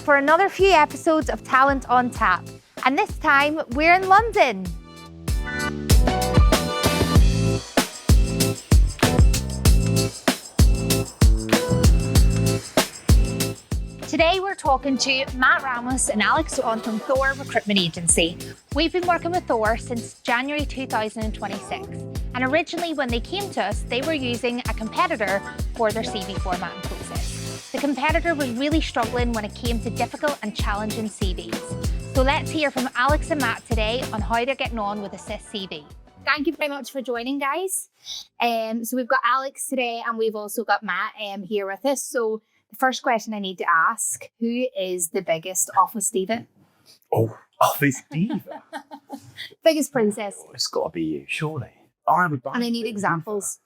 for another few episodes of Talent on Tap. And this time, we're in London. Today, we're talking to Matt Ramos and Alex on from Thor Recruitment Agency. We've been working with Thor since January 2026. And originally, when they came to us, they were using a competitor for their CV formatting process. The competitor was really struggling when it came to difficult and challenging CVs. So let's hear from Alex and Matt today on how they're getting on with AssistCV. Thank you very much for joining, guys. So we've got Alex today and we've also got Matt here with us. So the first question I need to ask, who is the biggest office diva? Oh, office diva? Biggest princess? Oh, it's got to be you, surely. And I need examples.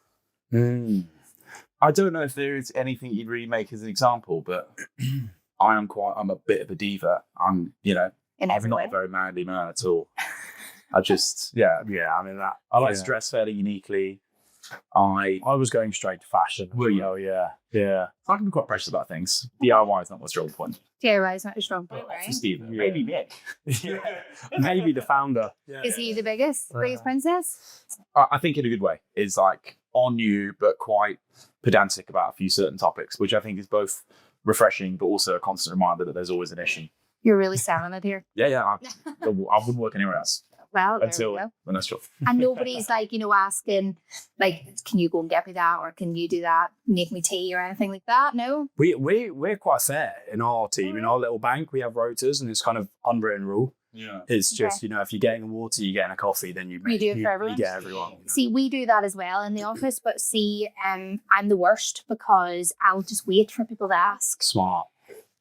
I don't know if there is anything you'd really make as an example, but I'm a bit of a diva. I'm not a very manly man at all. I just, I like to dress fairly uniquely. I was going straight to fashion. Well, yeah. I can be quite precious about things. DIY is not my strong point. DIY is not your strong point, right? Maybe Nick. Maybe the founder. Is he the biggest princess? I think in a good way. Is like on you, but quite pedantic about a few certain topics, which I think is both refreshing, but also a constant reminder that there's always an issue. You're really selling it here. Yeah. I wouldn't work anywhere else. Well, until when that's true. And nobody's asking, can you go and get me that, or can you do that, make me tea or anything like that? No. We're quite fair in our team. In our little bank, we have rotas, and it's kind of unwritten rule. Yeah. It's just, if you're getting a water, you're getting a coffee, then you do it for everyone. You get everyone. See, we do that as well in the office, but see, I'm the worst because I'll just wait for people to ask. Smart.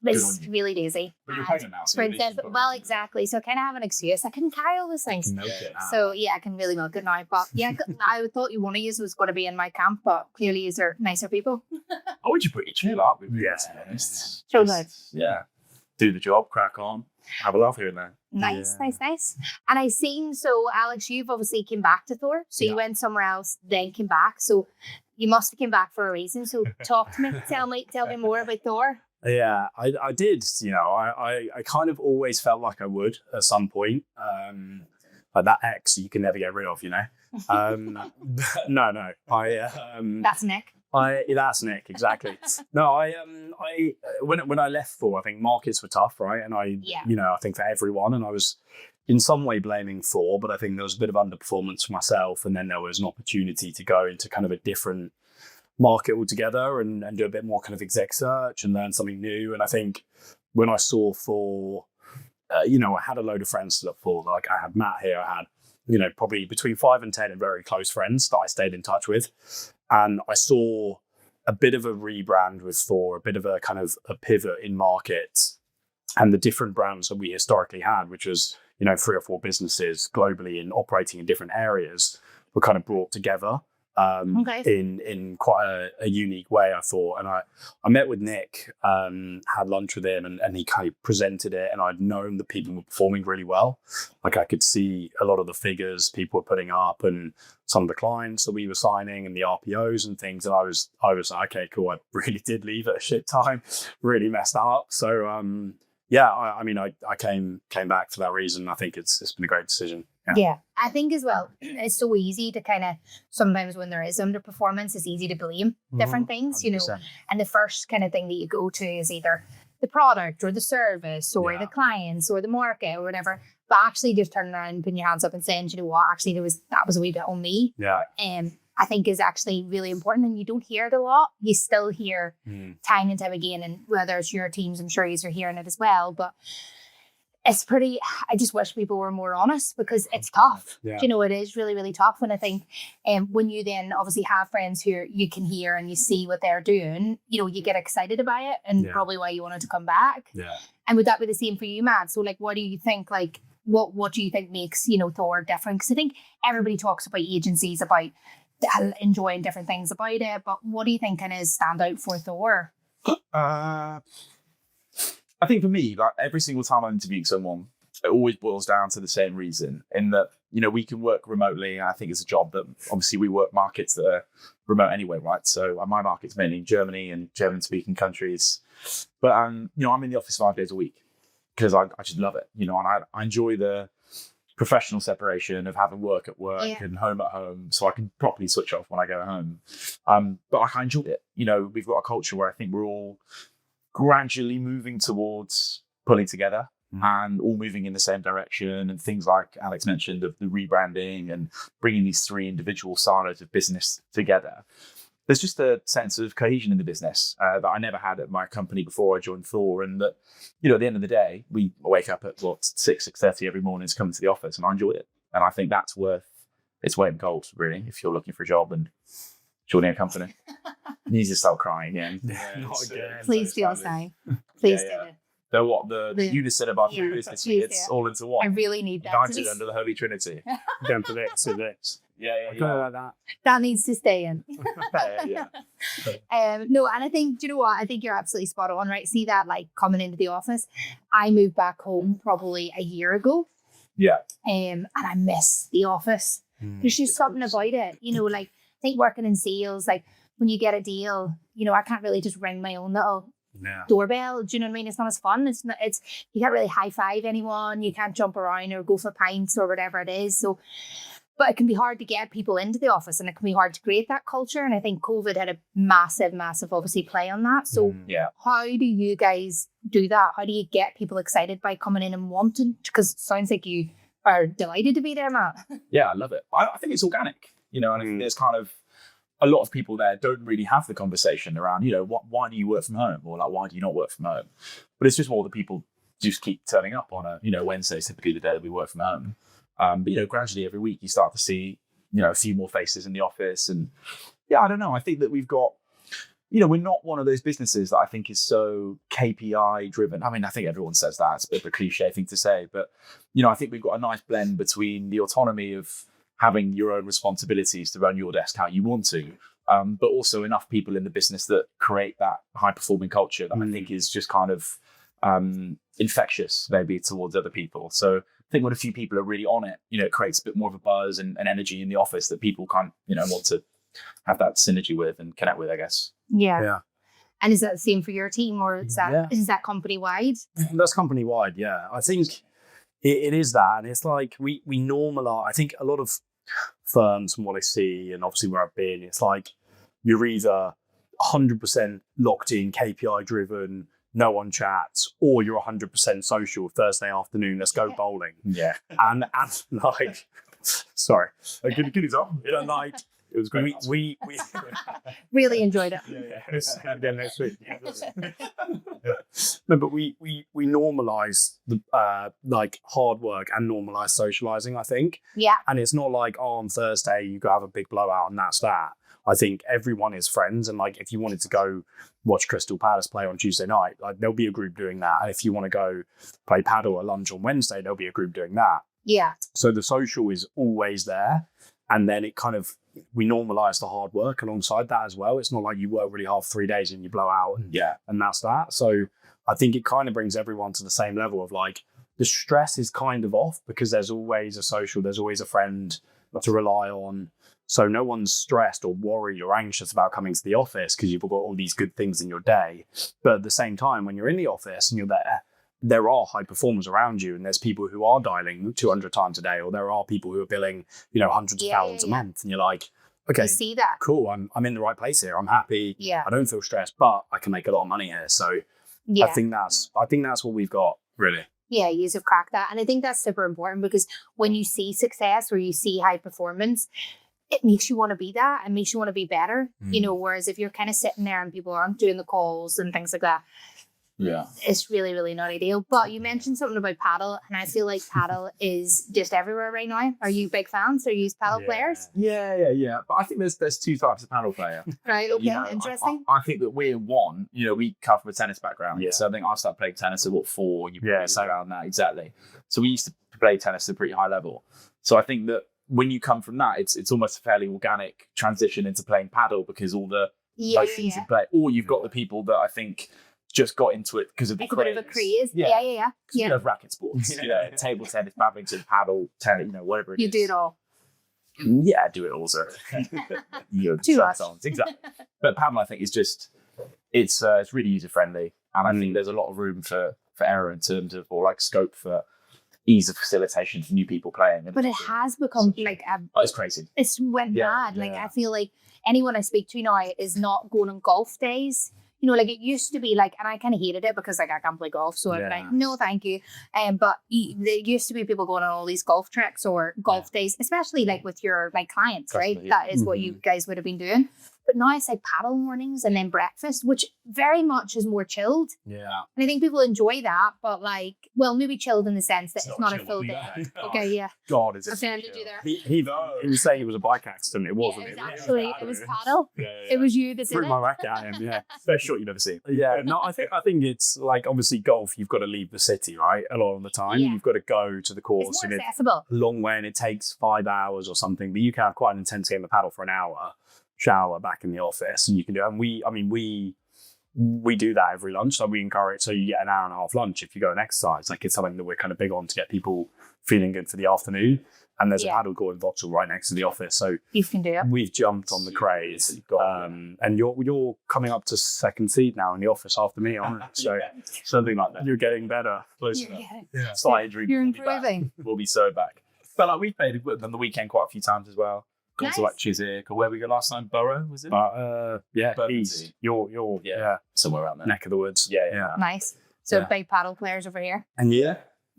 It's really lazy. But you're pregnant now, so well, exactly. So I kind of have an excuse. I can carry all those things. So yeah, I can really milk it now. But yeah, I thought one of you was going to be in my camp, but clearly these are nicer people. Oh, would you pretty chill up? Yes. Chill out. Yeah. Do the job, crack on, have a laugh here and there. Nice. And I seen, so Alex, you've obviously came back to Thor. So you went somewhere else, then came back. So you must have came back for a reason. So talk to me, tell me more about Thor. Yeah, I did. I kind of always felt like I would at some point. Like that ex you can never get rid of, No. That's Nick. That's Nick, exactly. No, when I left Thor, I think markets were tough, right? And I think for everyone, and I was in some way blaming Thor, but I think there was a bit of underperformance for myself, and then there was an opportunity to go into kind of a different market altogether and do a bit more kind of exec search and learn something new. And I think when I saw Thor, I had a load of friends still at Thor. Like I had Matt here, I had, probably between 5 and 10 and very close friends that I stayed in touch with. And I saw a bit of a rebrand with Thor, a bit of a kind of a pivot in markets and the different brands that we historically had, which was, 3 or 4 businesses globally and operating in different areas were kind of brought together. In quite a unique way, I thought. And I met with Nick, had lunch with him, and he kind of presented it, and I'd known that people were performing really well. Like I could see a lot of the figures people were putting up and some of the clients that we were signing and the RPOs and things. And I was like, okay, cool. I really did leave at a shit time, really messed up. So I came back for that reason. I think it's been a great decision. Yeah, I think as well, it's so easy to kind of, sometimes when there is underperformance, it's easy to blame different things, 100%. And the first kind of thing that you go to is either the product or the service or the clients or the market or whatever, but actually just turning around and putting your hands up and saying, you know what, actually that was a wee bit on me. Yeah. I think is actually really important, and you don't hear it a lot. You still hear time and time again, and whether it's your teams, I'm sure you're hearing it as well, but it's I just wish people were more honest because it's tough. Yeah. It is really, really tough. And I think when you then obviously have friends who you can hear and you see what they're doing, you get excited about it and probably why you wanted to come back. Yeah. And would that be the same for you, Matt? So what do you think, what do you think makes, Thor different? Because I think everybody talks about agencies, about enjoying different things about it, but what do you think kind of stand out for Thor? I think for me, like every single time I'm interviewing someone, it always boils down to the same reason, in that, we can work remotely. I think it's a job that obviously we work markets that are remote anyway, right? So my market's mainly Germany and German-speaking countries. But I'm in the office 5 days a week because I just love it, and I enjoy the professional separation of having work at work and home at home, so I can properly switch off when I go home. But I enjoy it. We've got a culture where I think we're all gradually moving towards pulling together and all moving in the same direction, and things like Alex mentioned of the rebranding and bringing these 3 individual silos of business together. There's just a sense of cohesion in the business that I never had at my company before I joined Thor, and that, at the end of the day, we wake up at 6:30 every morning to come to the office, and I enjoy it. And I think that's worth its weight in gold, really, if you're looking for a job and joining a company. You need to start crying again. Not again. Please do the same. Please do it. The unison of our 3 business units all into one. I really need that. United under the Holy Trinity. Down to this. Yeah. Like that. That needs to stay in. Yeah. No, and I think, do you know what? I think you're absolutely spot on, right? See that, like, coming into the office. I moved back home probably a year ago. Yeah. And I miss the office. There's just something about it. Like, I think working in sales, like, when you get a deal, I can't really just ring my own little doorbell. Do you know what I mean? It's not as fun. It's you can't really high five anyone. You can't jump around or go for pints or whatever it is. So, but it can be hard to get people into the office, and it can be hard to create that culture. And I think COVID had a massive, obviously, play on that. So how do you guys do that? How do you get people excited by coming in and wanting? Because it sounds like you are delighted to be there, Matt. Yeah, I love it. I think it's organic, and I think there's kind of a lot of people there don't really have the conversation around, why do you work from home, or like, why do you not work from home? But it's just more that people just keep turning up on a, Wednesday's typically the day that we work from home. But gradually every week you start to see, a few more faces in the office. And I don't know. I think that we've got, we're not one of those businesses that I think is so KPI driven. I mean, I think everyone says that. It's a bit of a cliche thing to say, but, I think we've got a nice blend between the autonomy of having your own responsibilities to run your desk how you want to, but also enough people in the business that create that high performing culture that I think is just kind of infectious maybe towards other people. So I think when a few people are really on it, it creates a bit more of a buzz and energy in the office that people want to have that synergy with and connect with, I guess. Yeah. And is that the same for your team, or is that company wide? That's company wide, yeah. I think it is that, and it's like we normalize. I think a lot of firms, from what I see, and obviously where I've been, it's like you're either 100% locked in, KPI driven, no one chats, or you're 100% social. Thursday afternoon, let's go bowling. Yeah, and like, sorry, good example. Like, it was great. We really enjoyed it. Yeah. Again next week. No, but we normalize the like hard work and normalize socializing, I think. Yeah. And it's not like, on Thursday you go have a big blowout and that's that. I think everyone is friends, and like if you wanted to go watch Crystal Palace play on Tuesday night, like there'll be a group doing that. And if you want to go play paddle at lunch on Wednesday, there'll be a group doing that. Yeah. So the social is always there. And then it kind of, we normalize the hard work alongside that as well. It's not like you work really hard for 3 days and you blow out and that's that. So I think it kind of brings everyone to the same level of like, the stress is kind of off because there's always a social, there's always a friend to rely on. So no one's stressed or worried or anxious about coming to the office because you've got all these good things in your day. But at the same time, when you're in the office and you're there are high performers around you, and there's people who are dialing 200 times a day, or there are people who are billing, hundreds of thousands a month. And you're like, okay, you see that? Cool. I'm in the right place here. I'm happy. Yeah. I don't feel stressed, but I can make a lot of money here. So I think that's what we've got, really. Yeah, you have cracked that. And I think that's super important, because when you see success or you see high performance, it makes you want to be that. It makes you want to be better. Whereas if you're kind of sitting there and people aren't doing the calls and things like that, it's really, really not ideal. But you mentioned something about paddle, and I feel like paddle is just everywhere right now. Are you big fans? Are you paddle players? Yeah. But I think there's 2 types of paddle player. Right, okay, interesting. I think that we're one, we come from a tennis background. Yeah. So I think I started playing tennis at 4, you around that, exactly. So we used to play tennis at a pretty high level. So I think that when you come from that, it's almost a fairly organic transition into playing paddle, because all the motions in play. Or you've got the people that I think just got into it because of the craze. A bit of a craze. Yeah. You have racket sports, table tennis, badminton, paddle, tennis, whatever it is. You do it all. Yeah, do it also. Exactly. But paddle, I think, is just it's really user friendly, and I think there's a lot of room for error in terms of or like scope for ease of facilitation for new people playing. But it has become like it's crazy. It's went mad. Like I feel like anyone I speak to now is not going on golf days. You know, like it used to be like, and I kind of hated it because like I can't play golf, so I'd be like, no, thank you. But there used to be people going on all these golf treks or golf days, especially like with your like clients, right? That is what you guys would have been doing. But now it's like paddle mornings and then breakfast, which very much is more chilled. Yeah. And I think people enjoy that, but like, well, maybe chilled in the sense that it's not a full day. Okay, yeah. God, is it? Offended you there. He was saying it was a bike accident. It wasn't. Yeah, exactly. It was paddle. It was you that did Threw it. my racket at him, yeah. Best shot you've ever seen. Yeah, no, I think it's like obviously golf, you've got to leave the city, right? A lot of the time. Yeah. You've got to go to the course. It's more accessible. A long way and it takes 5 hours or something, but you can have quite an intense game of paddle for an hour, shower back in the office, and you can do it. And we do that every lunch. So we encourage, so you get an hour and a half lunch if you go and exercise. Like it's something that we're kind of big on to get people feeling good for the afternoon. And there's a paddle court in Vauxhall right next to the office. So you can do it. We've jumped on the craze. And you're coming up to second seed now in the office after me, aren't you? So something like that. You're getting better. Slight injury. You're improving. We'll be so back. But like we played on the weekend quite a few times as well. Gone to like Chiswick or where we go last time, Borough, was it? East. You're somewhere around there. Neck of the woods. Yeah. Nice. So big paddle players over here. And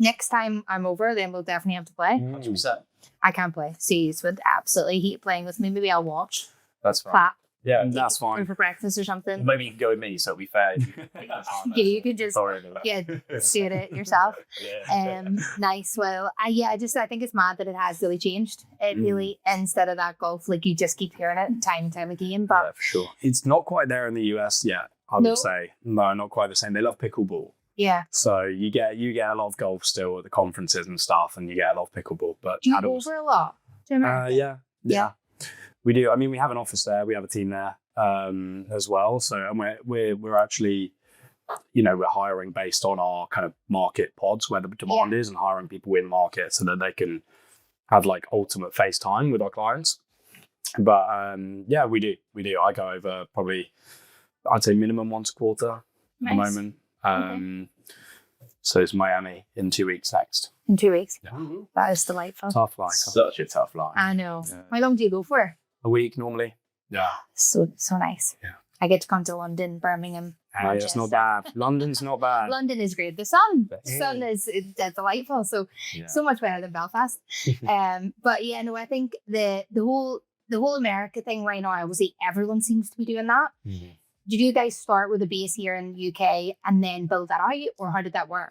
next time I'm over, then we'll definitely have to play. 100%. I can't play. C's would absolutely hate playing with me. Maybe I'll watch. That's fine. Clap. Yeah, that's fine. For breakfast or something. Maybe you can go with me, so it'll be fair. You can just suit it yourself. Nice. Well, I think it's mad that it has really changed. It really, instead of that golf, like you just keep hearing it time and time again. But yeah, for sure, it's not quite there in the US yet. I would say no, not quite the same. They love pickleball. Yeah. So you get a lot of golf still at the conferences and stuff, and you get a lot of pickleball. But do you go over a lot? Do you remember? Yeah. We do. I mean, we have an office there. We have a team there as well. So, and we're actually, we're hiring based on our kind of market pods where the demand is, and hiring people in market so that they can have like ultimate face time with our clients. But we do. I go over probably, I'd say minimum once a quarter at the moment. So it's Miami in 2 weeks next. In 2 weeks? Yeah. That is delightful. Tough life. Such a tough life. I know. Yeah. How long do you go for? A week normally. Yeah. So nice. Yeah. I get to come to London, Birmingham. It's not bad. London's not bad. London is great. The sun is delightful. So much better than Belfast. But I think the whole America thing right now, obviously everyone seems to be doing that. Mm-hmm. Did you guys start with a base here in the UK and then build that out, or how did that work?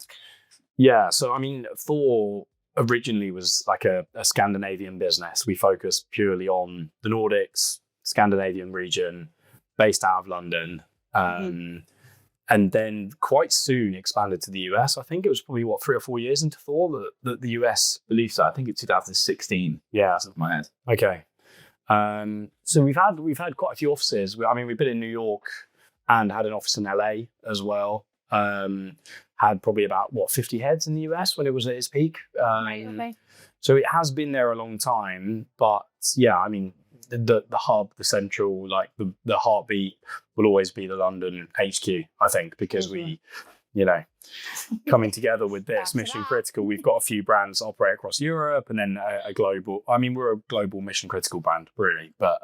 Yeah, so I mean, Thor originally was like a Scandinavian business. We focused purely on the Nordics, Scandinavian region, based out of London. And then quite soon expanded to the US. I think it was probably 3 or 4 years into Thor that the US. I believe so. I think it's 2016. Yeah, off my head. Okay. So we've had quite a few offices. We've been in New York and had an office in LA as well. Had probably about 50 heads in the US when it was at its peak. So it has been there a long time, but the hub, the central, like the heartbeat will always be the London HQ, I think, because we, coming together with this mission critical, we've got a few brands that operate across Europe and then a global, we're a global mission critical brand really, but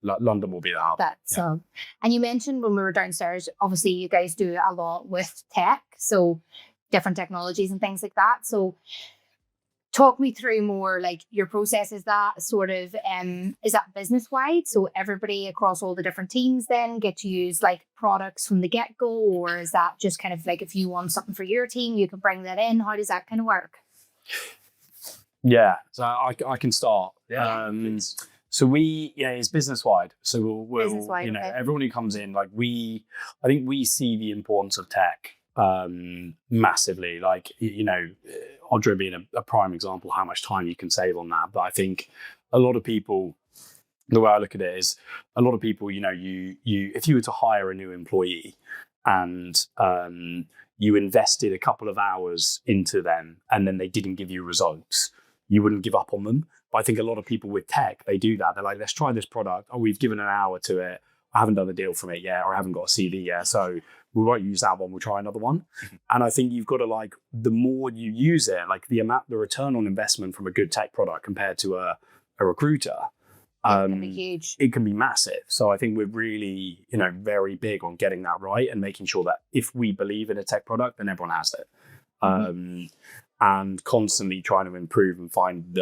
London will be the hub. And you mentioned when we were downstairs, obviously you guys do a lot with tech, so different technologies and things like that. So talk me through more like your process. Is that sort of, is that business wide? So everybody across all the different teams then get to use like products from the get-go, or is that just kind of like if you want something for your team, you can bring that in? How does that kind of work? Yeah, so I can start. So it's business wide. So we'll business-wide, everyone who comes in, like I think we see the importance of tech massively. Like, Audra being a prime example, how much time you can save on that. But I think a lot of people, the way I look at it is a lot of people, you if you were to hire a new employee and you invested a couple of hours into them and then they didn't give you results, you wouldn't give up on them. But I think a lot of people with tech, they do that. They're like, let's try this product. Oh, we've given an hour to it. I haven't done a deal from it yet, or I haven't got a CV yet. So we won't use that one. We'll try another one. And I think you've got to like, the more you use it, like the return on investment from a good tech product compared to a recruiter, it can be huge. It can be massive. So I think we're really, very big on getting that right and making sure that if we believe in a tech product, then everyone has it. And constantly trying to improve and find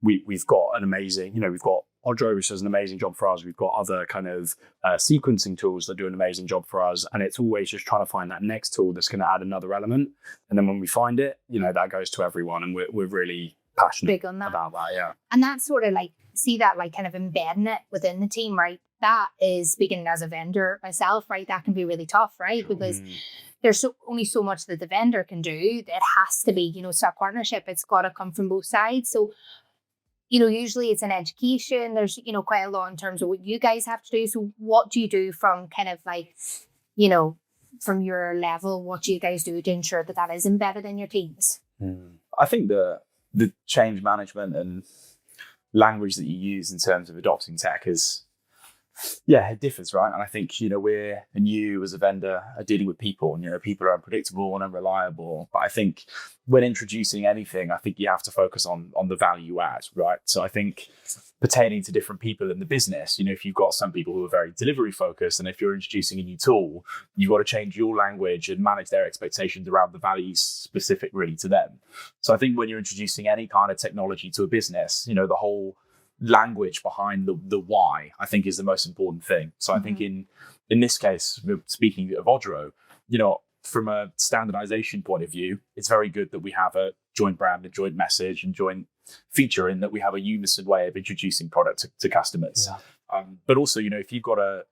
we've got an amazing, we've got Odro, which does an amazing job for us. We've got other kind of sequencing tools that do an amazing job for us. And it's always just trying to find that next tool that's going to add another element. And then when we find it, that goes to everyone. And we're really passionate big on that. About that, yeah. And that's sort of like, see that like kind of embedding it within the team, right? That is, speaking as a vendor myself, right? That can be really tough, right? Because there's only so much that the vendor can do. It has to be, it's a partnership. It's got to come from both sides. So, usually it's an education. There's, quite a lot in terms of what you guys have to do. So what do you do from kind of like, from your level, what do you guys do to ensure that that is embedded in your teams? I think the change management and language that you use in terms of adopting tech is, it differs, right? And I think, you as a vendor are dealing with people, and, people are unpredictable and unreliable. But I think when introducing anything, I think you have to focus on the value add, right? So I think pertaining to different people in the business, if you've got some people who are very delivery focused, and if you're introducing a new tool, you've got to change your language and manage their expectations around the values specific really to them. So I think when you're introducing any kind of technology to a business, the whole language behind the why, I think, is the most important thing. So I think in this case, speaking of Odro, from a standardization point of view, it's very good that we have a joint brand, a joint message, and joint feature in that we have a unison way of introducing product to customers. But also, if you've got a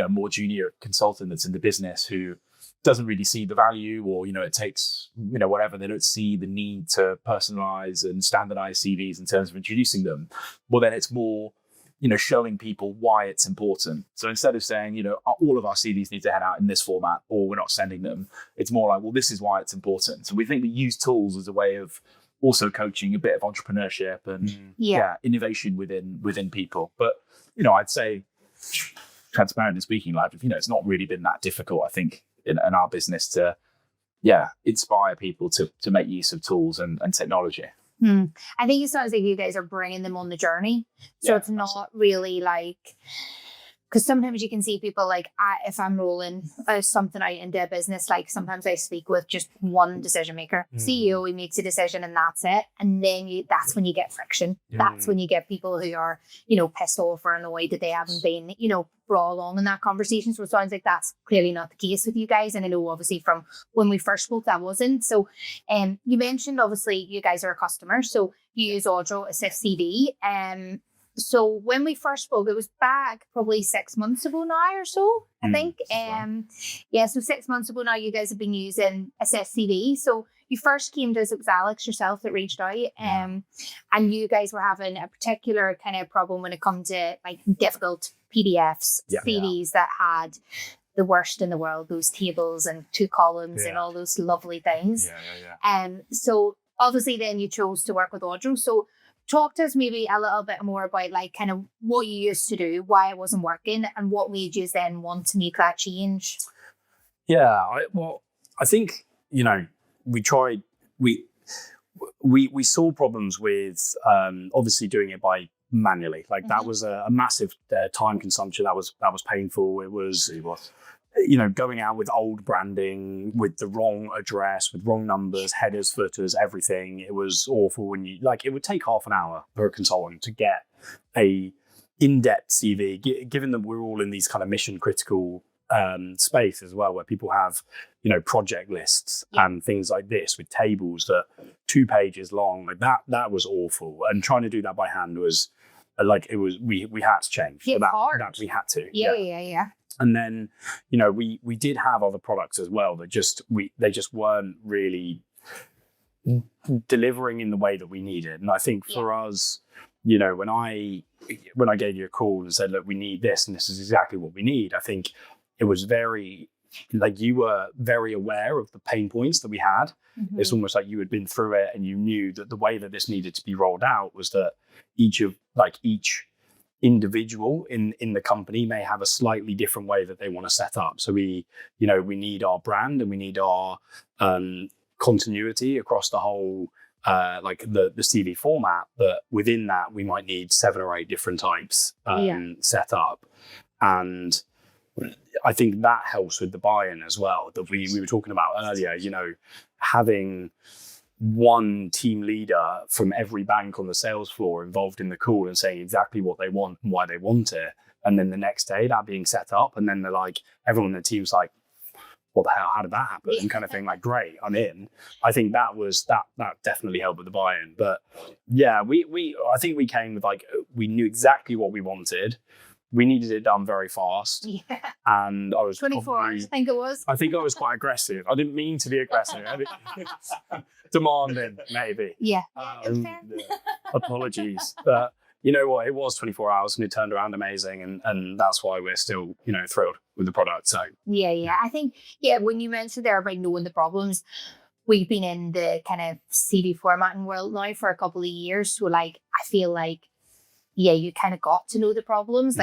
more junior consultant that's in the business who doesn't really see the value, or it takes whatever, they don't see the need to personalize and standardize CVs in terms of introducing them, well, then it's more showing people why it's important. So instead of saying all of our CVs need to head out in this format or we're not sending them, it's more like, well, this is why it's important. So we think we use tools as a way of also coaching a bit of entrepreneurship and innovation within people. But I'd say, transparently speaking, like it's not really been that difficult, I think, in our business to inspire people to make use of tools and technology. I think it sounds like you guys are bringing them on the journey. So it's not really like, because sometimes you can see people like, if I'm rolling something out into a business, like sometimes I speak with just one decision maker, CEO, he makes a decision and that's it. And then that's when you get friction. That's when you get people who are, pissed off or annoyed that they haven't been, brought along in that conversation. So it sounds like that's clearly not the case with you guys. And I know obviously from when we first spoke, that wasn't. So you mentioned obviously you guys are a customer. So you use Odro AssistCV. So when we first spoke, it was back probably 6 months ago now or so, I think. So 6 months ago now, you guys have been using AssistCV. So you first came to us, it was Alex yourself that reached out, and you guys were having a particular kind of problem when it comes to like difficult PDFs, CVs that had the worst in the world, those tables and 2 columns and all those lovely things. So obviously then you chose to work with Odro. So talk to us maybe a little bit more about like kind of what you used to do, why it wasn't working, and what made you then want to make that change. I think, we tried, we saw problems with obviously doing it by manually. Like that was a massive time consumption. That was painful. It was going out with old branding, with the wrong address, with wrong numbers, headers, footers, everything. It was awful when it would take half an hour per consultant to get a in-depth CV, given that we're all in these kind of mission critical space as well, where people have, project lists and things like this with tables that 2 pages long, like that was awful. And trying to do that by hand was we had to change. Yeah, that we had to. Yeah. And then, we did have other products as well that they just weren't really delivering in the way that we needed. And I think for us, when I gave you a call and said, look, we need this, and this is exactly what we need, I think it was very like you were very aware of the pain points that we had. Mm-hmm. It's almost like you had been through it and you knew that the way that this needed to be rolled out was that each individual in the company may have a slightly different way that they want to set up. So we need our brand and we need our continuity across the whole like the CV format, but within that we might need 7 or 8 different types set up. And I think that helps with the buy-in as well that we were talking about earlier, having one team leader from every bank on the sales floor involved in the call and saying exactly what they want and why they want it. And then the next day that being set up, and then they're like, everyone in the team's like, what the hell, how did that happen? And kind of thing, like, great, I'm in. I think that definitely helped with the buy-in. But yeah, I think we came with we knew exactly what we wanted. We needed it done very fast. Yeah. And I was 24 hours, I think it was. I think I was quite aggressive. I didn't mean to be aggressive. Demanding, maybe. Yeah. Apologies. But you know what? It was 24 hours and it turned around amazing. And that's why we're still, thrilled with the product. So Yeah. I think, when you mentioned there about knowing the problems, we've been in the kind of CV formatting world now for a couple of years. So I feel like, you kind of got to know the problems,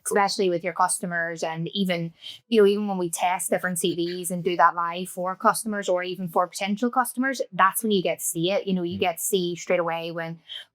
especially with your customers. And even when we test different CVs and do that live for customers or even for potential customers, that's when you get to see it. You get to see straight away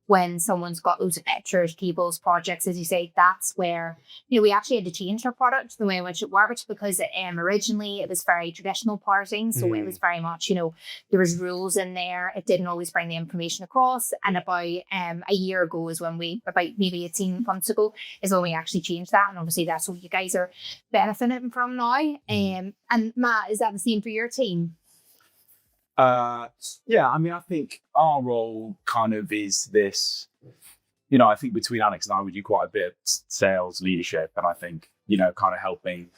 when someone's got loads of pictures, tables, projects, as you say. That's where, we actually had to change our product, the way in which it worked, because originally it was very traditional parsing. So it was very much, there was rules in there. It didn't always bring the information across. And about a year ago is when about maybe 18 months ago, is when we actually changed that. And obviously that's what you guys are benefiting from now. And Matt, is that the same for your team? I think our role kind of is this, I think between Alex and I, we do quite a bit of sales leadership, and I think, kind of helping,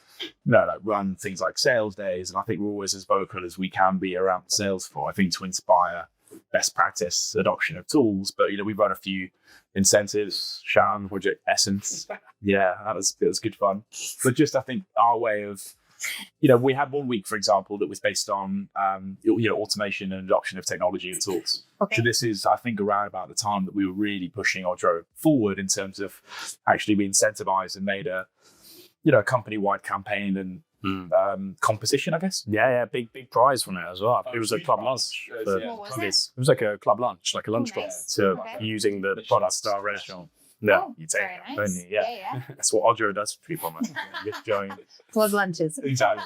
run things like sales days. And I think we're always as vocal as we can be around the sales floor, I think, to inspire best practice adoption of tools. But, we run a few incentives, Shan, Project Essence. Yeah, it was good fun. But just, I think our way of, we had 1 week, for example, that was based on, automation and adoption of technology and tools. Okay. So this is, I think, around about the time that we were really pushing or drove forward in terms of actually we incentivized and made a company-wide campaign and composition, I guess. Yeah, big prize from it as well. It was a club lunch. It was like a club lunch, like a lunch club. Nice. So using the product star restaurant. No, you take it. Nice. Don't you? Yeah. That's what Odro does for people, man. Join. Club lunches. Exactly.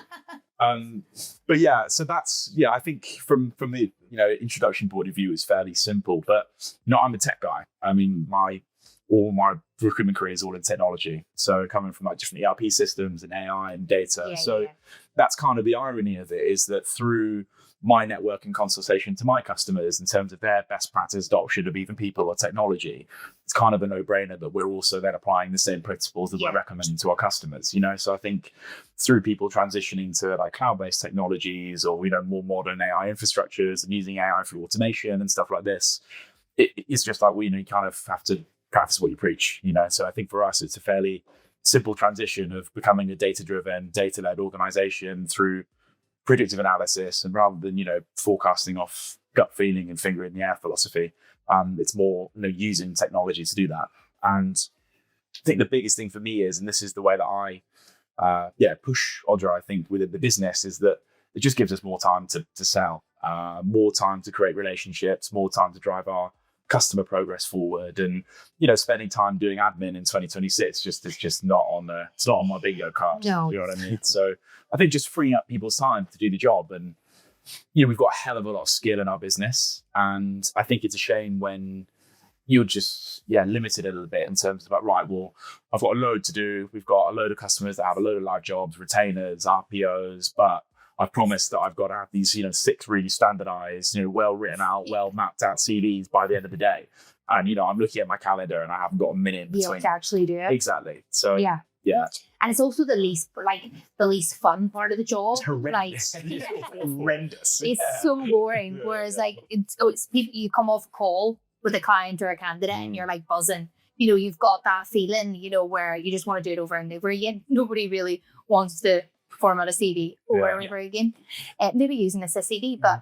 But yeah, so that's, I think from the, introduction point of view is fairly simple, but I'm a tech guy. I mean, all my recruitment career is all in technology. So coming from different ERP systems and AI and data. That's kind of the irony of it, is that through my network and consultation to my customers in terms of their best practice adoption of even people or technology, it's kind of a no-brainer that we're also then applying the same principles that we're recommending to our customers, So I think through people transitioning to cloud-based technologies or, more modern AI infrastructures and using AI for automation and stuff like this, it's just you kind of have to practice what you preach, So I think for us, it's a fairly simple transition of becoming a data-driven, data-led organization through predictive analysis, and rather than forecasting off gut feeling and finger in the air philosophy, it's more using technology to do that. And I think the biggest thing for me is, and this is the way that I push Odro, I think, within the business, is that it just gives us more time to sell, more time to create relationships, more time to drive our customer progress forward. And spending time doing admin in 2026 it's just not on my bingo card. No. You know what I mean? So I think just freeing up people's time to do the job. And we've got a hell of a lot of skill in our business, and I think it's a shame when you're just limited a little bit in terms of right, well, I've got a load to do, we've got a load of customers that have a load of live jobs, retainers, RPOs, but I've promised that I've got to have these 6 really standardized, well written out, well mapped out CVs by the end of the day. And I'm looking at my calendar and I haven't got a minute in between. You to actually do it. Exactly. So yeah. And it's also the least fun part of the job. It's horrendous. Horrendous. It's so boring. Whereas it's people, you come off a call with a client or a candidate and you're buzzing. You've got that feeling, where you just want to do it over and over again. Nobody really wants to format a CV over and over again. Maybe using AssistCV, but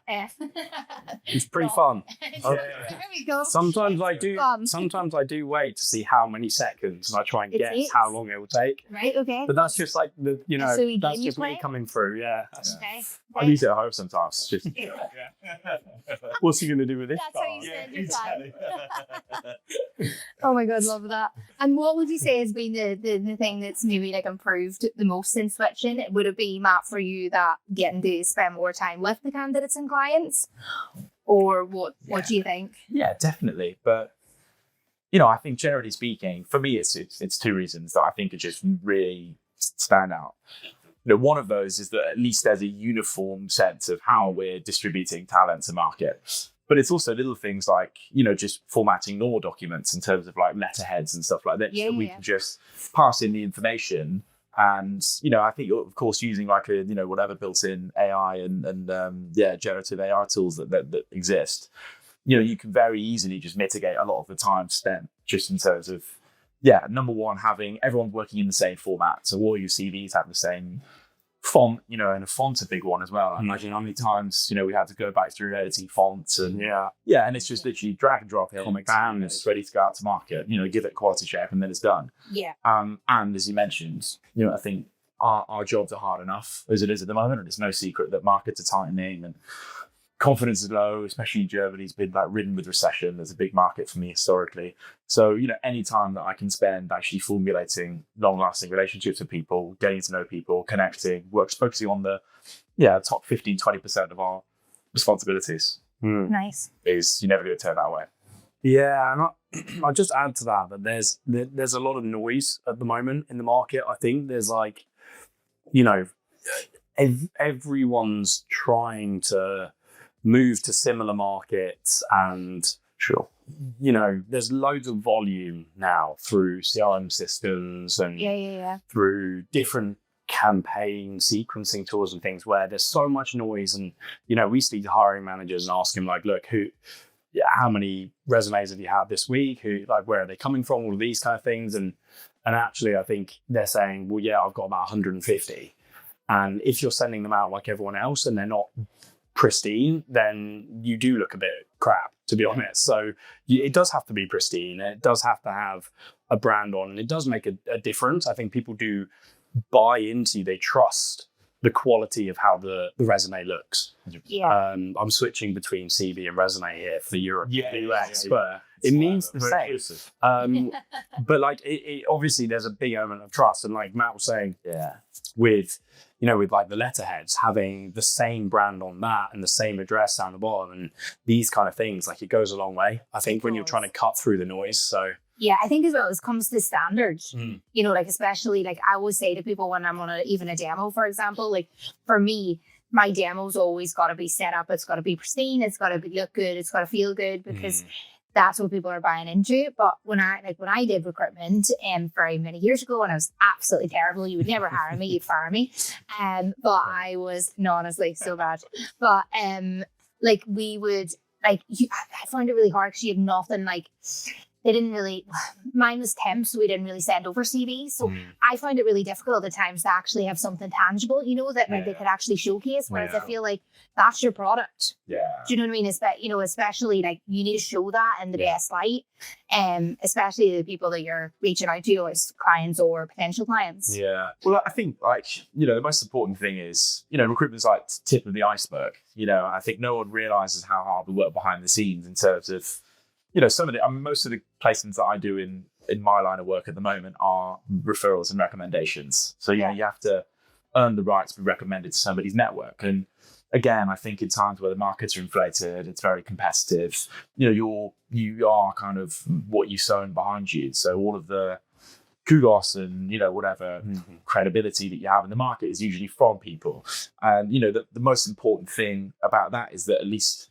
it's pretty fun. There we go. Sometimes I do wait to see how many seconds, and I try and guess how long it will take. Right. Okay. But that's just like that's just me coming through. Yeah. Okay. I use it at home sometimes. Just what's he going to do with this? That's how you spend your time. Oh my God, love that. And what would you say has been the thing that's maybe like improved the most since switching? Would it be, Matt, for you, that getting to spend more time with the candidates and clients? Or what do you think? Yeah, definitely. But I think generally speaking, for me it's two reasons that I think are just really stand out. One of those is that at least there's a uniform sense of how we're distributing talent to market. But it's also little things like, just formatting normal documents in terms of like letterheads and stuff like this. Yeah, we can just pass in the information. And, I think, of course, using like a, whatever built-in AI and generative AI tools that exist, you can very easily just mitigate a lot of the time spent just in terms of, number one, having everyone working in the same format. So all your CVs have the same font, and a font's a big one as well. I imagine how many times, we had to go back through editing fonts and and it's just literally drag and drop it on bam, it's ready to go out to market, give it a quality check and then it's done. Yeah. And as you mentioned, I think our jobs are hard enough as it is at the moment, and it's no secret that markets are tightening and confidence is low, especially in Germany. It's been like ridden with recession. There's a big market for me historically. So, any time that I can spend actually formulating long-lasting relationships with people, getting to know people, connecting, focusing on the top 15, 20% of our responsibilities. Nice. Is you're never going to turn that away. Yeah, and I'll just add to that there's a lot of noise at the moment in the market. I think there's like, everyone's trying to move to similar markets, and sure, there's loads of volume now through CRM systems and through different campaign sequencing tools and things, where there's so much noise. And we speak to hiring managers and ask them like, look, how many resumes have you had this week? Where are they coming from? All of these kind of things. And actually, I think they're saying, well, I've got about 150. And if you're sending them out like everyone else and they're not pristine, then you do look a bit crap, to be honest. So it does have to be pristine. It does have to have a brand on, and it does make a difference. I think people do buy into, they trust the quality of how the resume looks. Yeah. I'm switching between CV and resume here for Europe, US, but it means the same. But like, it obviously there's a big element of trust, and like Matt was saying, with like the letterheads, having the same brand on that and the same address down the bottom and these kind of things, like it goes a long way, I think, when you're trying to cut through the noise. So yeah, I think as well, it comes to standards, like especially like I always say to people when I'm on even a demo, for example, like for me, my demo's always got to be set up. It's got to be pristine. It's got to look good. It's got to feel good, because that's what people are buying into. But when I did recruitment very many years ago, and I was absolutely terrible, you would never hire me, you'd fire me. But I was honestly so bad. But we would I found it really hard because you had nothing they didn't really, mine was temp, so we didn't really send over CVs. So I found it really difficult at times to actually have something tangible, that they could actually showcase. Whereas I feel like that's your product. Yeah. Do you know what I mean? Especially like you need to show that in the best light. Especially the people that you're reaching out to as clients or potential clients. Yeah. Well, I think the most important thing is, recruitment's like tip of the iceberg. I think no one realizes how hard we work behind the scenes in terms of, most of the placements that I do in my line of work at the moment are referrals and recommendations. So, you have to earn the right to be recommended to somebody's network. And again, I think in times where the markets are inflated, it's very competitive. You are kind of what you sow behind you. So all of the kudos and, whatever credibility that you have in the market is usually from people. And, the most important thing about that is that at least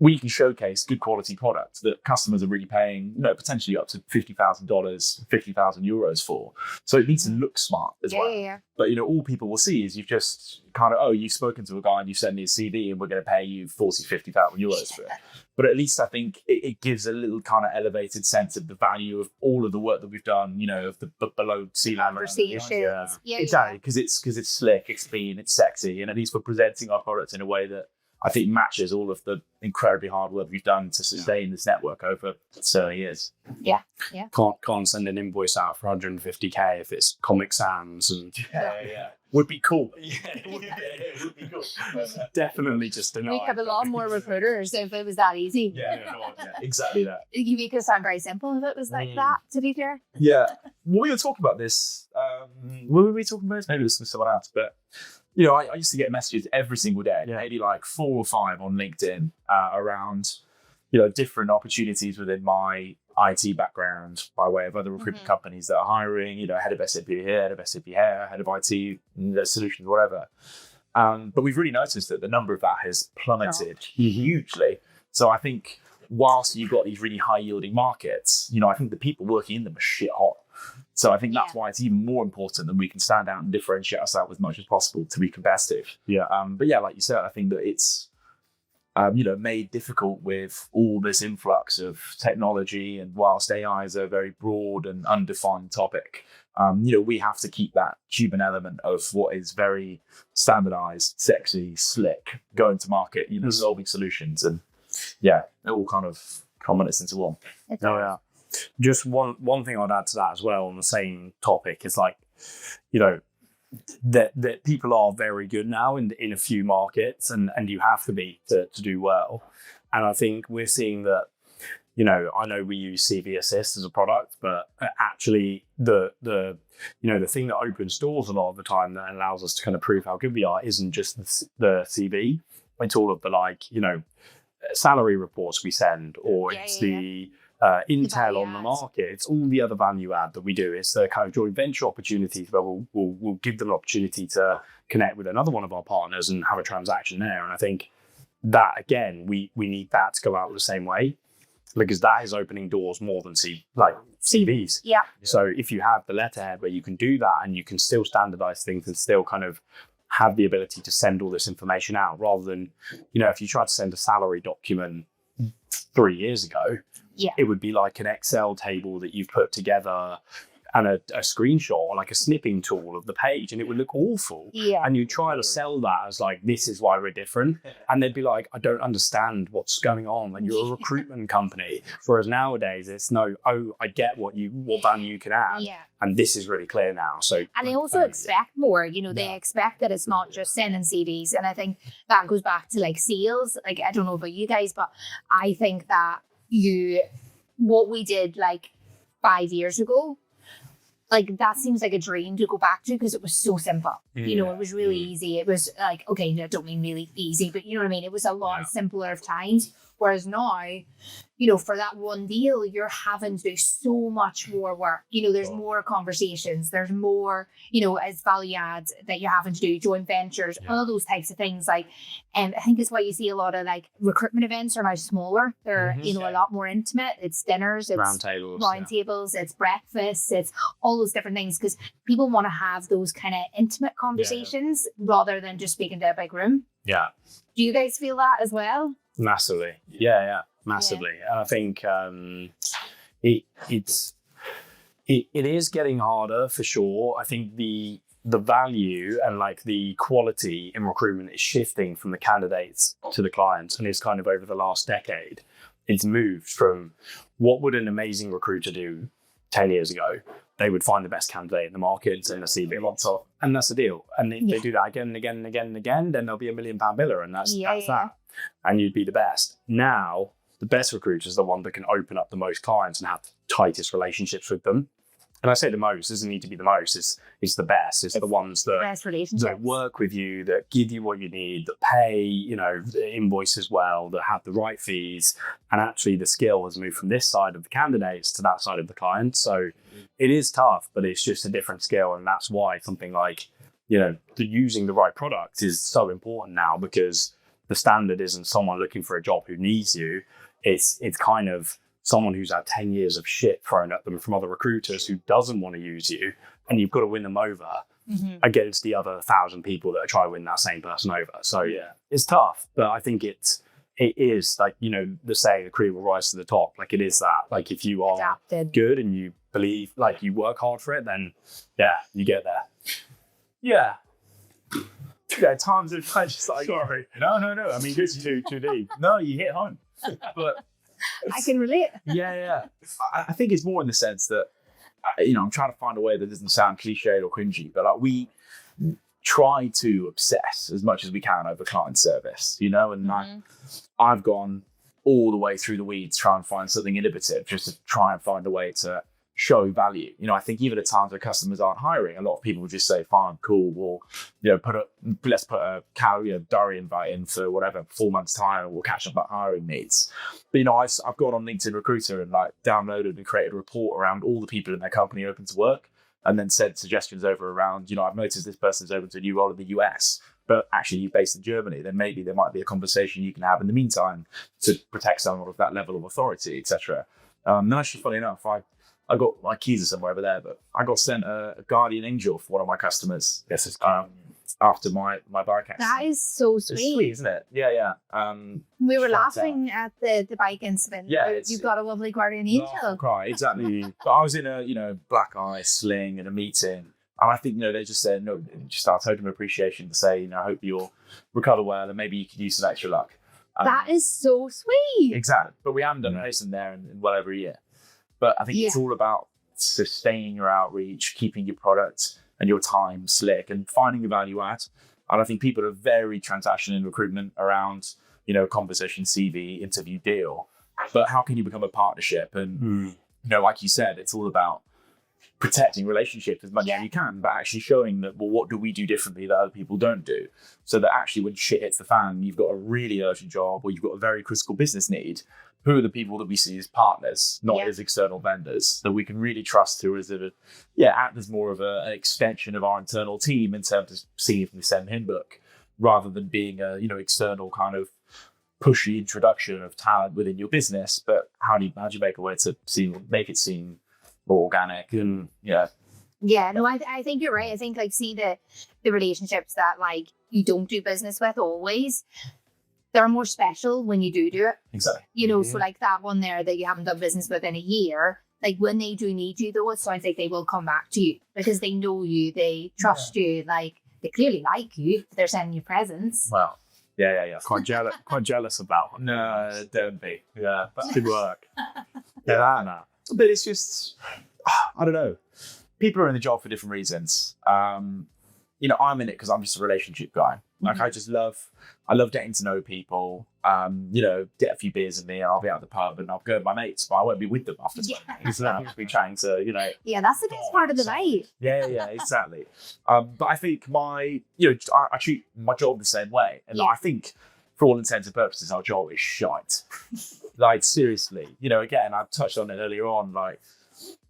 we can showcase good quality products that customers are really paying, potentially up to $50,000, 50,000 euros for. So it needs to look smart as well. Yeah. But, all people will see is you've just kind of, you've spoken to a guy and you send me a CV and we're going to pay you 40, 50,000 euros for it. But at least I think it gives a little kind of elevated sense of the value of all of the work that we've done, of the below sea level conversations. Exactly, because it's slick, it's clean, it's sexy, and at least we're presenting our product in a way that I think matches all of the incredibly hard work we've done to sustain this network over so many years. Yeah. Can't send an invoice out for 150k if it's Comic Sans and would be cool. It would be cool. Definitely just deny. We have a lot more recruiters if it was that easy. Exactly that. You make it sound very simple if it was like that, to be fair. Yeah. When we were talking about this, what were we talking about? Maybe it was with someone else, but I used to get messages every single day, maybe like 4 or 5 on LinkedIn around, different opportunities within my IT background by way of other recruitment companies that are hiring, head of SAP here, head of SAP here, head of IT solutions, whatever. But we've really noticed that the number of that has plummeted hugely. So I think whilst you've got these really high yielding markets, I think the people working in them are shit hot. So I think that's why it's even more important that we can stand out and differentiate ourselves as much as possible to be competitive. But like you said, I think that it's made difficult with all this influx of technology, and whilst AI is a very broad and undefined topic, we have to keep that human element of what is very standardized, sexy, slick, going to market, solving solutions, and it all kind of culminates into one. Just one thing I'd add to that as well on the same topic is like, that people are very good now in a few markets, and you have to be to do well. And I think we're seeing that, I know we use CV Assist as a product, but actually the thing that opens doors a lot of the time that allows us to kind of prove how good we are isn't just the CV. It's all of the salary reports we send, or it's the intel on the market. It's all the other value add that we do. It's the kind of joint venture opportunities where we'll give them an opportunity to connect with another one of our partners and have a transaction there. And I think that, again, we need that to go out the same way, because that is opening doors more than CVs. Yeah. So if you have the letterhead where you can do that and you can still standardize things and still kind of have the ability to send all this information out, rather than, if you tried to send a salary document 3 years ago, it would be like an Excel table that you've put together and a screenshot or like a snipping tool of the page, and it would look awful. And you try to sell that as like, this is why we're different, and they'd be like, I don't understand what's going on, and you're a recruitment company. Whereas nowadays it's I get what value you can add, and this is really clear now. So, and they also expect more. They expect that it's not just sending CVs, and I think that goes back to like sales. Like, I don't know about you guys, but I think that what we did like 5 years ago, like that seems like a dream to go back to, because it was so simple. It was really easy. It was like, okay, I don't mean really easy, but you know what I mean? It was a lot simpler of times. Whereas now, for that one deal, you're having to do so much more work. There's more conversations. There's more, as value adds that you're having to do, joint ventures, all those types of things. Like, I think it's why you see a lot of like recruitment events are now smaller. They're, a lot more intimate. It's dinners, it's round tables, it's breakfasts, it's all those different things, because people want to have those kind of intimate conversations rather than just speaking to a big room. Yeah. Do you guys feel that as well? Massively. Massively. And I think it is getting harder for sure. I think the value and like the quality in recruitment is shifting from the candidates to the clients, and it's kind of over the last decade, it's moved from what would an amazing recruiter do 10 years ago. They would find the best candidate in the market and send a CV on top, and that's the deal. And if they do that again and again and again and again, then there'll be £1 million biller, and that's that. And you'd be the best. Now, the best recruiter is the one that can open up the most clients and have the tightest relationships with them. And I say the most, it doesn't need to be the most, it's the best. It's the ones that work with you, that give you what you need, that pay, the invoice as well, that have the right fees. And actually the skill has moved from this side of the candidates to that side of the client. So it is tough, but it's just a different skill. And that's why something like, using the right product is so important now, because the standard isn't someone looking for a job who needs you. It's kind of someone who's had 10 years of shit thrown at them from other recruiters who doesn't want to use you, and you've got to win them over against the other 1,000 people that are trying to win that same person over. So it's tough, but I think it's it is like, the saying, the cream will rise to the top. Like it is that. Like if you are good and you believe, like you work hard for it, then you get there. Yeah. Yeah, times of just like Sorry. No. I mean, it's too deep. No, you hit home. But I can relate. Yeah. I think it's more in the sense that I'm trying to find a way that doesn't sound cliched or cringy, but like we try to obsess as much as we can over client service, and I've gone all the way through the weeds trying to find something innovative just to try and find a way to show value. I think even at times where customers aren't hiring, a lot of people will just say, fine, cool, we'll let's put a diary invite in for whatever 4 months time and we'll catch up on hiring needs. But I've gone on LinkedIn Recruiter and like downloaded and created a report around all the people in their company open to work, and then sent suggestions over around, I've noticed this person's open to a new role in the US, but actually you're based in Germany, then maybe there might be a conversation you can have in the meantime to protect someone of that level of authority, etc. And actually, funny enough, I got my keys are somewhere over there, but I got sent a guardian angel for one of my customers. Yes, after my bike accident. That is so sweet. It's sweet, isn't it? Yeah. We were laughing at the bike incident. Yeah, you've got a lovely guardian angel. I'll cry, exactly. But I was in a black eye sling in a meeting, and I think they just said just our token of appreciation to say I hope you'll recover well and maybe you could use some extra luck. That is so sweet. Exactly, but we haven't done a placement there in well over a year. But I think it's all about sustaining your outreach, keeping your product and your time slick, and finding the value add. And I think people are very transactional in recruitment around, conversation, CV, interview, deal. But how can you become a partnership? And, like you said, it's all about protecting relationships as much as you can, but actually showing that, well, what do we do differently that other people don't do? So that actually when shit hits the fan, you've got a really urgent job or you've got a very critical business need, who are the people that we see as partners, not as external vendors, that we can really trust, who is act as more of an extension of our internal team in terms of seeing from the same handbook, rather than being a external kind of pushy introduction of talent within your business. But how do you make a way to make it seem more organic and I think you're right. I think see the relationships that you don't do business with always, they're more special when you do it. Exactly. So that one there that you haven't done business with in a year, when they do need you though, it sounds like they will come back to you because they know you, they trust you, they clearly like you, they're sending you presents. Well, yeah. Quite jealous of that one. No, don't be. Yeah, but good work. But it's just, I don't know. People are in the job for different reasons. I'm in it because I'm just a relationship guy. I love getting to know people. Get a few beers with me, and I'll be out at the pub, and I'll go with my mates, but I won't be with them after 20 minutes. I'll just be trying to, Yeah, that's the best part of the night. Yeah, exactly. But I think I treat my job the same way, and I think for all intents and purposes, our job is shite. Seriously, again, I touched on it earlier on.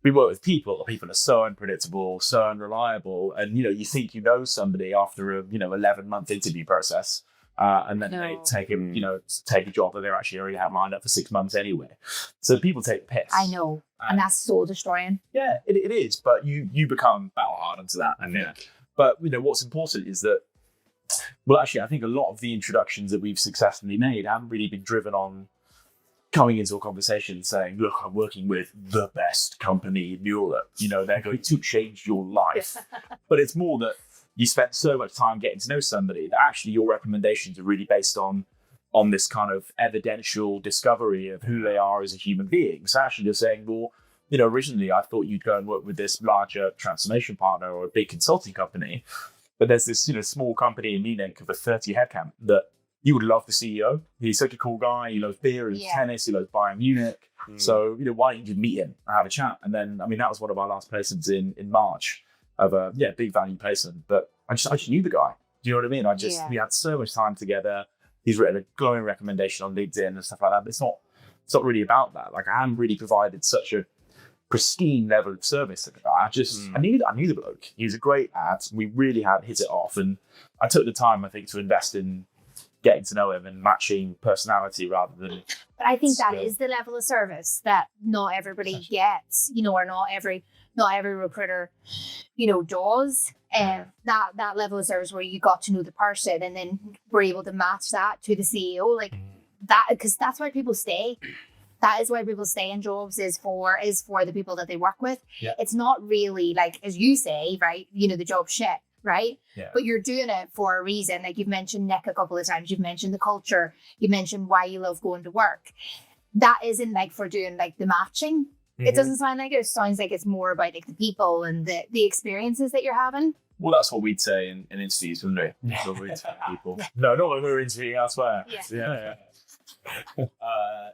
We work with people. People are so unpredictable, so unreliable, and you think somebody after a 11-month interview process, and then they take a job that they're actually already have lined up for 6 months anyway. So people take the piss. I know, and that's soul destroying. Yeah, it is. But you become battle hardened to that, I think. But what's important is that. Well, actually, I think a lot of the introductions that we've successfully made haven't really been driven on coming into a conversation saying, look, I'm working with the best company in Europe. They're going to change your life. But it's more that you spent so much time getting to know somebody that actually your recommendations are really based on this kind of evidential discovery of who they are as a human being. So actually you're saying, well, originally I thought you'd go and work with this larger transformation partner or a big consulting company. But there's this, small company in Munich of a 30 headcount that you would love the CEO. He's such a cool guy. He loves beer, he loves tennis, he loves Bayern Munich. So, why don't you just meet him and have a chat? And then, that was one of our last placements in March of a big value placement. But I just knew the guy. Do you know what I mean? We had so much time together. He's written a glowing recommendation on LinkedIn and stuff like that. But it's not really about that. I haven't really provided such a pristine level of service to the guy. I knew the bloke. He was a great ad. We really had hit it off, and I took the time, I think, to invest in getting to know him and matching personality rather than. But I think that is the level of service that not everybody gets, or not every recruiter, does. That level of service where you got to know the person and then were able to match that to the CEO, because that's why people stay. That is why people stay in jobs is for the people that they work with. Yeah. It's not really like, as you say, right, the job shit, right? Yeah. But you're doing it for a reason. Like, you've mentioned Nick a couple of times. You've mentioned the culture. You mentioned why you love going to work. That isn't like for doing like the matching. It doesn't sound like it. It sounds like it's more about like the people and the experiences that you're having. Well, that's what we'd say in interviews, wouldn't we? That's what we'd say to people. No, not when we were interviewing elsewhere. Yeah.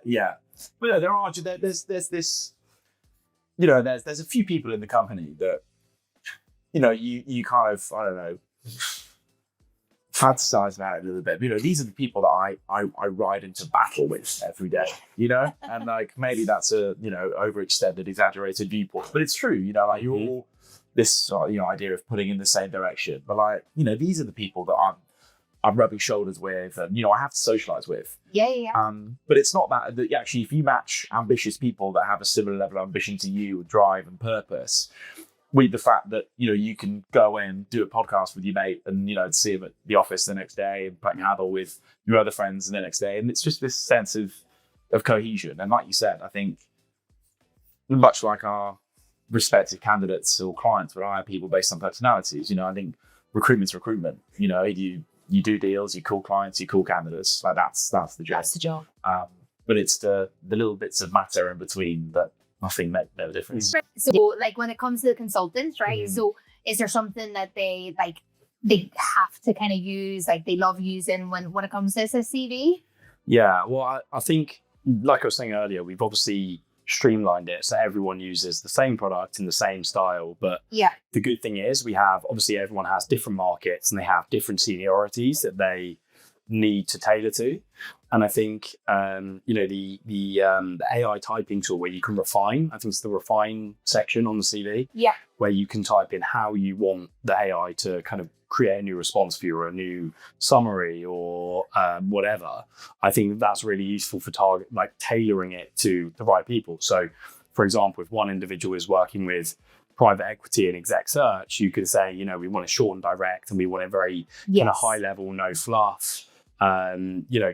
Yeah. But no, there's this, there's a few people in the company that, you kind of, I don't know, fantasize about it a little bit. These are the people that I ride into battle with every day, and like maybe that's a, overextended, exaggerated viewpoint, but it's true, like you're all this, idea of putting in the same direction. But like, these are the people that I'm rubbing shoulders with, and I have to socialize with. Yeah. But it's not that actually, if you match ambitious people that have a similar level of ambition to you, drive and purpose, with the fact that you can go in, do a podcast with your mate, and see him at the office the next day, and play paddle with your other friends the next day, and it's just this sense of cohesion. And like you said, I think much like our respective candidates or clients would hire people based on personalities, I think recruitment's recruitment. You do deals, you call clients, you call candidates. Like that's the job. That's the job. But it's the little bits of matter in between that nothing make no difference. So like when it comes to the consultants, right? So is there something that they have to kind of use, like they love using when it comes to AssistCV? Yeah, well, I think, like I was saying earlier, we've obviously streamlined it so everyone uses the same product in the same style. But the good thing is obviously everyone has different markets and they have different seniorities that they need to tailor to. And I think the AI typing tool where you can refine, I think it's the refine section on the CV, where you can type in how you want the AI to kind of create a new response for you or a new summary or whatever. I think that's really useful for tailoring it to the right people. So, for example, if one individual is working with private equity and exec search, you could say, we want it short and direct, and we want it very kind of high level, no fluff.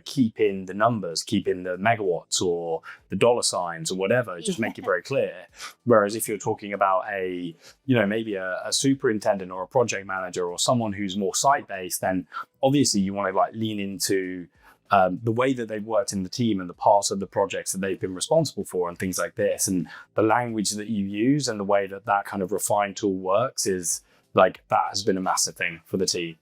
Keep in the numbers, keep in the megawatts or the dollar signs or whatever, just make it very clear. Whereas if you're talking about maybe a superintendent or a project manager or someone who's more site-based, then obviously you want to lean into the way that they've worked in the team and the parts of the projects that they've been responsible for and things like this. And the language that you use and the way that kind of refined tool works is that has been a massive thing for the team.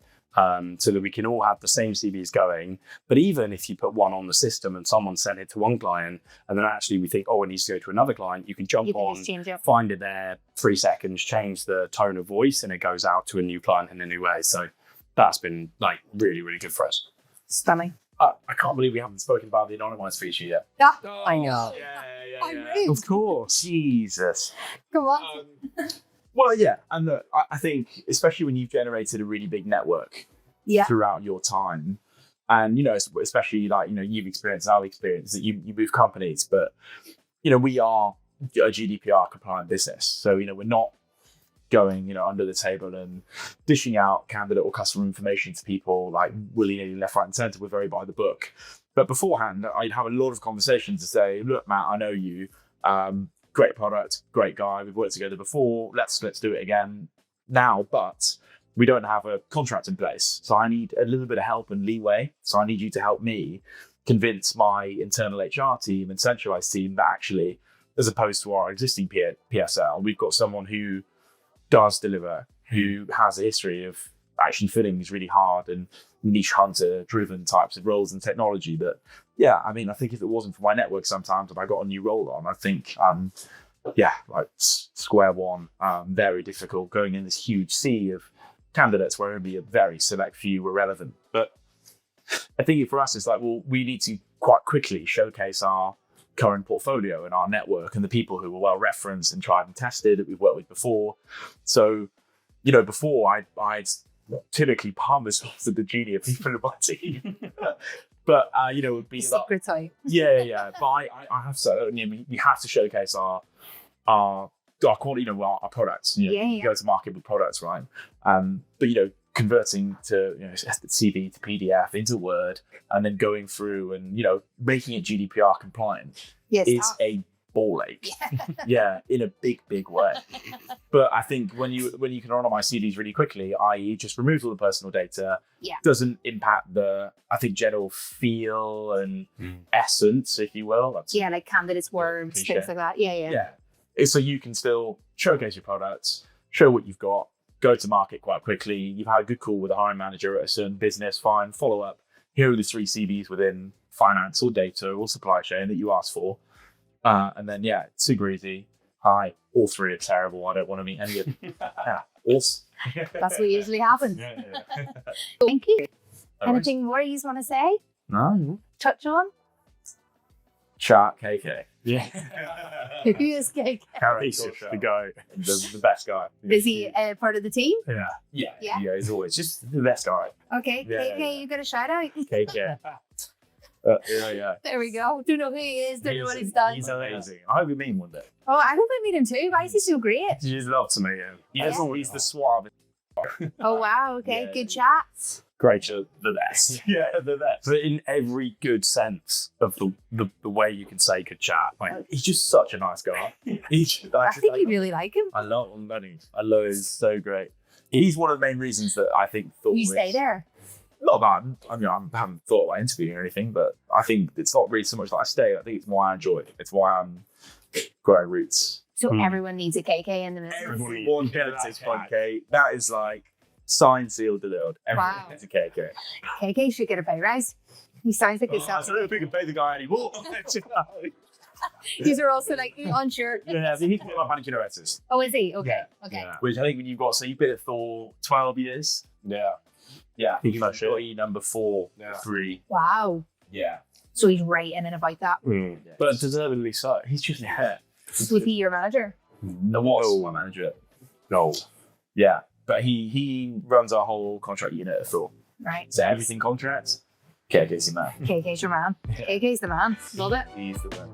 So that we can all have the same CVs going. But even if you put one on the system and someone sent it to one client, and then actually we think, it needs to go to another client, you can jump on, find it there, 3 seconds, change the tone of voice, and it goes out to a new client in a new way. So that's been really, really good for us. Stunning. I can't believe we haven't spoken about the anonymized feature yet. I know. Yeah. Of course. Jesus. Come on. Well, yeah, and look, I think especially when you've generated a really big network throughout your time, and especially you've experienced, I've experienced that you move companies, but we are a GDPR compliant business, so we're not going under the table and dishing out candidate or customer information to people willy-nilly, left, right, and centre. We're very by the book. But beforehand, I'd have a lot of conversations to say, look, Matt, I know you. Great product, great guy. We've worked together before. Let's do it again now. But we don't have a contract in place, so I need a little bit of help and leeway. So I need you to help me convince my internal HR team and centralized team that actually, as opposed to our existing PSL, we've got someone who does deliver, who has a history of actually filling these really hard and niche hunter-driven types of roles in technology that. Yeah, I think if it wasn't for my network sometimes and I got a new role on, I think, square one, very difficult going in this huge sea of candidates where only a very select few were relevant. But I think for us, it's we need to quite quickly showcase our current portfolio and our network and the people who were well referenced and tried and tested that we've worked with before. So, before I'd typically palm myself to the junior people in my team. But it would be secret type. Yeah. But I have to. We have to showcase our quality, our products. Go to market with products, right? But converting to CV to PDF into Word, and then going through and making it GDPR compliant is a ball ache. Yeah, in a big way. But I think when you can anonymize CVs really quickly, i.e. just remove all the personal data, doesn't impact the general feel and essence, if you will. That's like candidates' words, things like that. Yeah. So you can still showcase your products, show what you've got, go to market quite quickly. You've had a good call with a hiring manager at a certain business, fine, follow up. Here are the 3 CVs within finance or data or supply chain that you asked for. And then, it's super easy. Hi, all 3 are terrible. I don't want to meet any of them. Awesome. That's what usually happens. Thank you. Anything more you want to say? No. Touch on? Chat KK. Yeah. Who is KK? He's the guy. The best guy. Is he part of the team? Yeah, he's always just the best guy. Okay, KK, you got a shout out? KK. There we go. Don't know who he is, don't know what he's done. He's amazing. I hope we meet him one day. Oh, I hope I meet him too. Why is he so great? You'd love to meet him. He's the suave. Oh, wow. Okay, good chat. Great, the best. The best. But in every good sense of the way you can say good chat. He's just such a nice guy. I think you really like him. I love him. I love him. He's so great. He's one of the main reasons that I think Thor. You stay there? Not bad. I haven't thought about interviewing or anything, but I think it's not really so much that I stay. I think it's why I enjoy it. It's why I'm growing roots. So everyone needs a KK in the business? Everyone gets a KK. That is signed, sealed, delivered. Everyone gets a KK. KK should get a pay rise. He sounds like himself. I don't know if we can pay the guy anymore. These are also unsure. He's one of my managing directors. Oh, is he? Okay. Yeah. Which I think when you've been at Thor 12 years. Yeah. He's employee number 3. Wow. Yeah. So he's right in and about that. Yes. But deservedly so. He's just Was he your manager? No, was my manager. No. Yeah. But he runs our whole contract unit at Thor. Right. So everything contracts, KK's your man. KK's your man. KK's the man. Love it. He's the man.